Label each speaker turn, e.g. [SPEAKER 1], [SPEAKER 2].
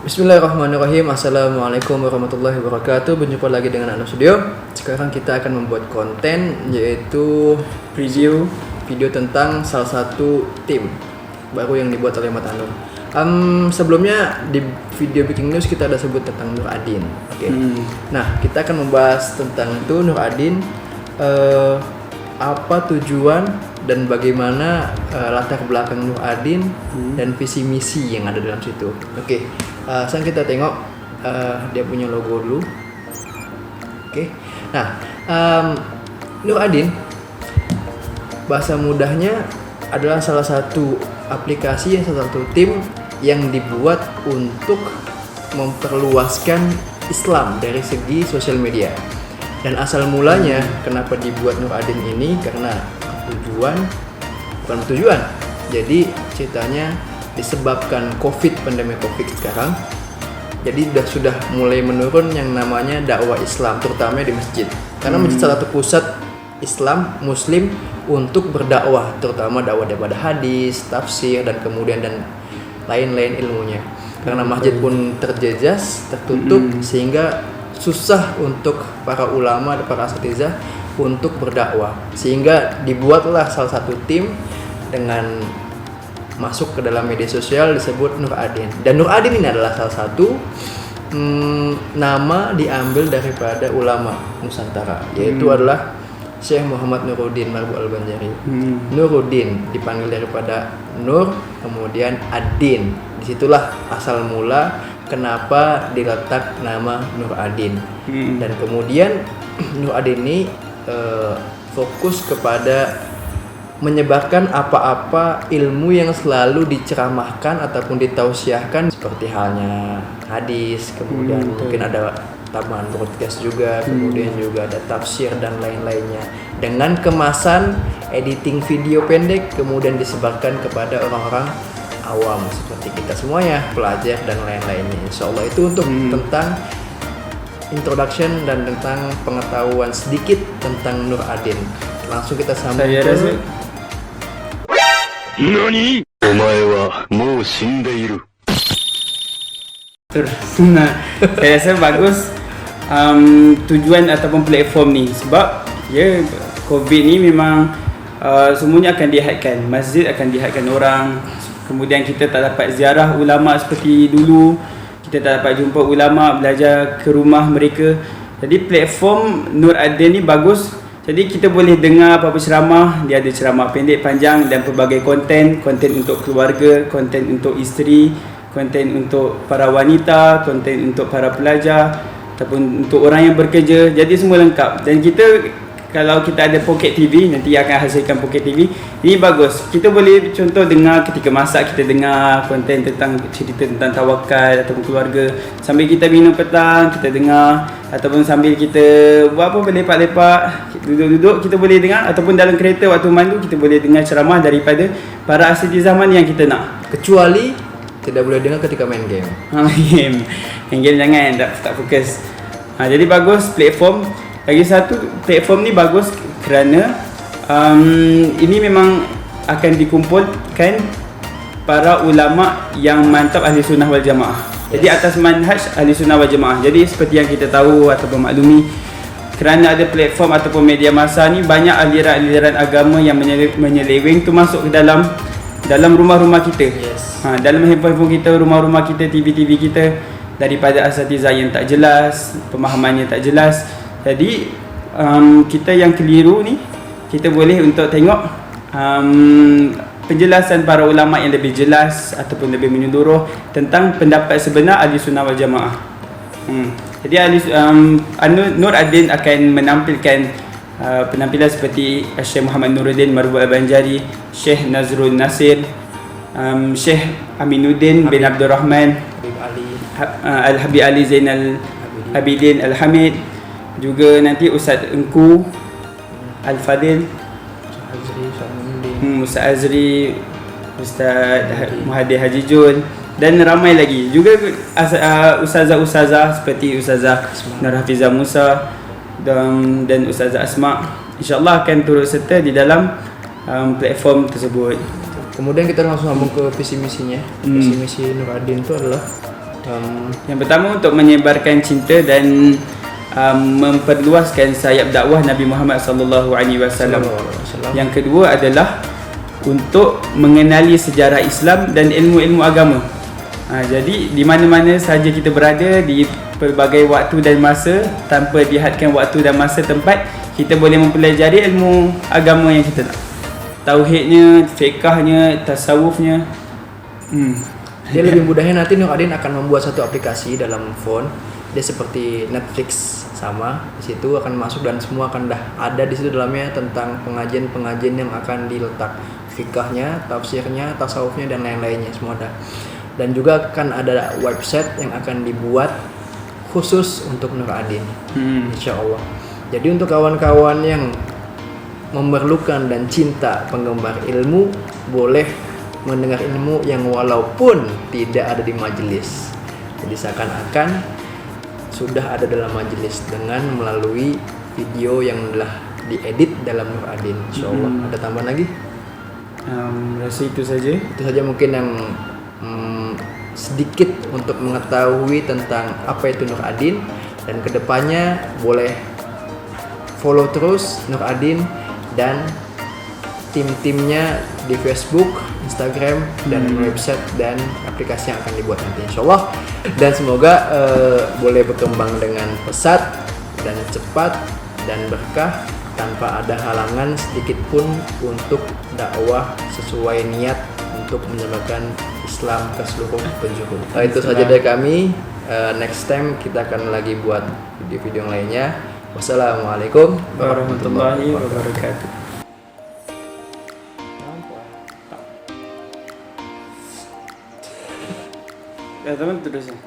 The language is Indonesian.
[SPEAKER 1] Bismillahirrahmanirrahim. Assalamualaikum warahmatullahi wabarakatuh. Berjumpa lagi dengan Anu Studio. Sekarang kita akan membuat konten, yaitu preview video tentang salah satu tim baru yang dibuat oleh Mat Anu. Sebelumnya di video Breaking News kita ada sebut tentang Nur Adin. Oke. Nah, kita akan membahas tentang itu Nur Adin, apa tujuan dan bagaimana latar belakang Nur Adin dan visi misi yang ada dalam situ. Oke. Sekarang kita tengok dia punya logo dulu. Oke. Nah, Nur Adin bahasa mudahnya adalah salah satu aplikasi, salah satu tim yang dibuat untuk memperluaskan Islam dari segi sosial media. Dan asal mulanya kenapa dibuat Nur Adin ini karena bukan tujuan. Jadi ceritanya disebabkan pandemi Covid sekarang. Jadi sudah mulai menurun yang namanya dakwah Islam, terutama di masjid. Karena masjid salah satu pusat Islam Muslim untuk berdakwah, terutama dakwah daripada hadis, tafsir dan kemudian dan lain-lain ilmunya. Karena masjid pun terjejas, tertutup sehingga susah untuk para ulama dan para asatizah untuk berdakwah. Sehingga dibuatlah salah satu tim dengan masuk ke dalam media sosial disebut Nur Adin. Dan Nur Adin ini adalah salah satu nama diambil daripada ulama Nusantara, yaitu adalah Syekh Muhammad Nuruddin Marbu Al-Banjari. Nuruddin dipanggil daripada Nur, kemudian Adin. Disitulah asal mula kenapa diletak nama Nur Adin. Dan kemudian Nur Adin ini fokus kepada menyebarkan apa-apa ilmu yang selalu diceramahkan ataupun ditausiahkan, seperti halnya hadis, kemudian mungkin ada tambahan broadcast juga, kemudian juga ada tafsir dan lain-lainnya dengan kemasan editing video pendek, kemudian disebarkan kepada orang-orang awam seperti kita semuanya, pelajar dan lain-lainnya. Insyaallah itu untuk tentang introduction dan tentang pengetahuan sedikit tentang Nur Adin. Langsung kita sambung ke
[SPEAKER 2] NANI? Omae wa mou shindeiru.
[SPEAKER 3] Nah, saya rasa bagus tujuan ataupun platform ni, sebab COVID ni memang semuanya akan dihadkan, masjid akan dihadkan orang, kemudian kita tak dapat ziarah ulama seperti dulu, kita tak dapat jumpa ulama, belajar ke rumah mereka. Jadi platform Nur Adin ni bagus. Jadi kita boleh dengar apa-apa ceramah, dia ada ceramah pendek, panjang dan pelbagai konten untuk keluarga, konten untuk isteri, konten untuk para wanita, konten untuk para pelajar ataupun untuk orang yang bekerja. Jadi semua lengkap. Dan kita, kalau kita ada Pocket TV, nanti akan hasilkan Pocket TV. Ini bagus. Kita boleh contoh dengar ketika masak, kita dengar konten tentang cerita tentang tawakal ataupun keluarga. Sambil kita minum petang, kita dengar. Ataupun sambil kita buat apa, berlepak-lepak, duduk-duduk, kita boleh dengar. Ataupun dalam kereta waktu mandu, kita boleh dengar ceramah daripada para asatizah mana yang kita nak.
[SPEAKER 1] Kecuali tidak boleh dengar ketika main game.
[SPEAKER 3] Main game jangan, tak fokus. Jadi bagus platform. Lagi satu, platform ni bagus kerana ini memang akan dikumpulkan para ulama yang mantap ahli sunnah wal jamaah. Jadi atas manhaj ahli sunnah wal jamaah. Jadi seperti yang kita tahu ataupun maklumi, kerana ada platform ataupun media massa ni, banyak aliran-aliran agama yang menyeleweng tu masuk ke dalam rumah-rumah kita. Dalam handphone kita, rumah-rumah kita, TV-TV kita, daripada asatizah yang tak jelas, pemahamannya tak jelas. Jadi kita yang keliru ni, kita boleh untuk tengok penjelasan para ulama yang lebih jelas ataupun lebih menyeluruh tentang pendapat sebenar ahli sunnah wal jamaah. Jadi Nur Adin akan menampilkan penampilan seperti Syekh Muhammad Nuruddin Marbu Al-Banjari, Syekh Nazrul Nasir, Syekh Aminuddin bin Abdul Rahman, Al-Habib Ali Zainal Abidin Al-Hamid, juga nanti Ustaz Engku Al-Fadil, Ustaz Azri, Ustaz Muhadir Haji Jun dan ramai lagi. Juga ustazah-ustazah seperti Ustazah Nur Hafizah Musa dan Ustazah Asma, InsyaAllah akan turut serta di dalam platform tersebut.
[SPEAKER 1] Kemudian kita langsung sambung ke visi misinya. Visi misi Nur Adin itu adalah
[SPEAKER 3] Yang pertama untuk menyebarkan cinta dan memperluaskan sayap dakwah Nabi Muhammad sallallahu alaihi wasallam. Yang kedua adalah untuk mengenali sejarah Islam dan ilmu-ilmu agama. Jadi di mana-mana saja kita berada, di pelbagai waktu dan masa, tanpa dihadkan waktu dan masa tempat, kita boleh mempelajari ilmu agama yang kita nak. Tauhidnya, fiqahnya, tasawufnya.
[SPEAKER 1] Dia lebih mudahnya nanti Nur Adin akan membuat satu aplikasi dalam phone. Dia seperti Netflix sama. Di situ akan masuk dan semua akan dah ada di situ dalamnya tentang pengajian-pengajian yang akan diletak, fikahnya, tafsirnya, tasawufnya dan lain-lainnya semua ada. Dan juga akan ada website yang akan dibuat khusus untuk Nur Adin. Insya Allah. Jadi untuk kawan-kawan yang memerlukan dan cinta penggemar ilmu, boleh mendengar ilmu yang walaupun tidak ada di majelis. Jadi seakan-akan sudah ada dalam majelis dengan melalui video yang telah diedit dalam Nur Adin. Insyaallah. Ada tambahan lagi?
[SPEAKER 3] Rasa itu saja.
[SPEAKER 1] Itu saja mungkin yang sedikit untuk mengetahui tentang apa itu Nur Adin, dan kedepannya boleh follow terus Nur Adin dan tim-timnya di Facebook, Instagram, dan website dan aplikasi yang akan dibuat nanti insyaallah. Dan semoga boleh berkembang dengan pesat dan cepat dan berkah tanpa ada halangan sedikit pun untuk dakwah sesuai niat untuk menyebarkan Islam ke seluruh penjuru. Itu saja dari kami. Next time kita akan lagi buat video-video yang lainnya. Wassalamualaikum
[SPEAKER 3] warahmatullahi wabarakatuh. Ya teman terus ya.